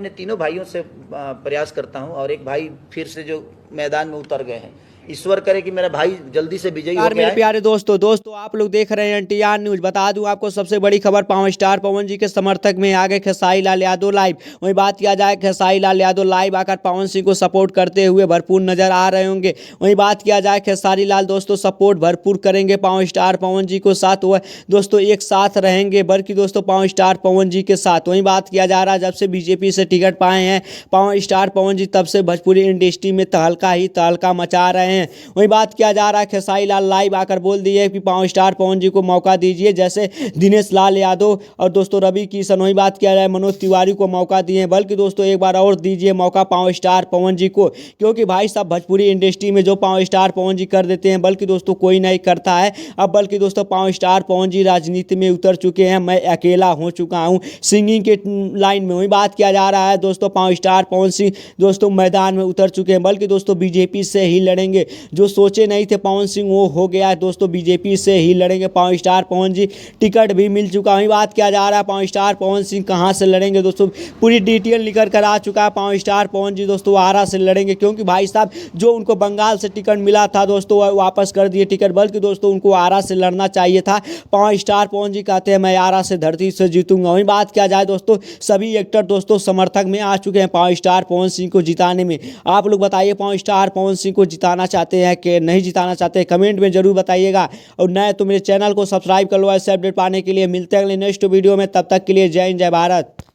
अपने तीनों भाइयों से प्रयास करता हूं, और एक भाई फिर से जो मैदान में उतर गए हैं, ईश्वर करे कि मेरा भाई जल्दी से विजयी हो यार गया मेरे है। प्यारे दोस्तों आप लोग देख रहे हैं एनटीआर न्यूज। बता दूं आपको सबसे बड़ी खबर, पावर स्टार पवन जी के समर्थक में आ गए खेसारी लाल यादव लाइव। वहीं बात किया जाए, खेसारी लाल यादव लाइव आकर पवन सिंह को सपोर्ट करते हुए भरपूर नजर आ रहे होंगे। वहीं बात किया जाए, खेसारी लाल दोस्तों सपोर्ट भरपूर करेंगे पावर स्टार पवन जी को साथ, वह दोस्तों एक साथ रहेंगे बल्कि दोस्तों पावर स्टार पवन जी के साथ। वहीं बात किया जा रहा है, जब से बीजेपी से टिकट पाए हैं पावर स्टार पवन जी, तब से भोजपुरी इंडस्ट्री में तहलका ही तहलका मचा रहे हैं। वहीं बात किया जा रहा है, खेसारी लाल लाइव आकर बोल दिए कि पावर स्टार पवन जी को मौका दीजिए, जैसे दिनेश लाल यादव और दोस्तों रवि किशन। वहीं बात किया जाए, मनोज तिवारी को मौका दिए, बल्कि दोस्तों एक बार और दीजिए मौका पावर स्टार पवन जी को, क्योंकि भाई साहब भोजपुरी इंडस्ट्री में जो पावर स्टार पवन जी कर देते हैं बल्कि दोस्तों कोई नहीं करता है। अब बल्कि दोस्तों पावर स्टार पवन जी राजनीति में उतर चुके हैं, मैं अकेला हो चुका हूं सिंगिंग के लाइन में। वहीं बात किया जा रहा है दोस्तों, पावर स्टार पवन सिंह दोस्तों मैदान में उतर चुके हैं, बल्कि दोस्तों बीजेपी से ही लड़ेंगे। जो सोचे नहीं थे पवन सिंह, वो हो गया दोस्तों, बीजेपी से ही लड़ेंगे पावर स्टार पवन जी, टिकट भी मिल चुका। वहीं बात किया जा रहा है, पावर स्टार पवन सिंह कहां से लड़ेंगे दोस्तों, पूरी डिटेल निकल कर आ चुका है। पावर स्टार पवन जी दोस्तों आरा से लड़ेंगे, क्योंकि भाई साहब जो उनको बंगाल से टिकट मिला था दोस्तों, वह वापस कर दिए टिकट, बल्कि दोस्तों उनको आरा से लड़ना चाहिए था। पावर स्टार पवन जी कहते हैं मैं आरा से धरती से जीतूंगा। वहीं बात किया जाए दोस्तों, सभी एक्टर दोस्तों समर्थक में आ चुके हैं पावर स्टार पवन सिंह को जिताने में। आप लोग बताइए, पावर स्टार पवन सिंह को जिताना चाहते हैं कि नहीं जिताना चाहते हैं, कमेंट में जरूर बताइएगा। और नए तो मेरे चैनल को सब्सक्राइब कर लो ऐसे अपडेट पाने के लिए। मिलते हैं अगले नेक्स्ट वीडियो में, तब तक के लिए जय हिंद जय भारत।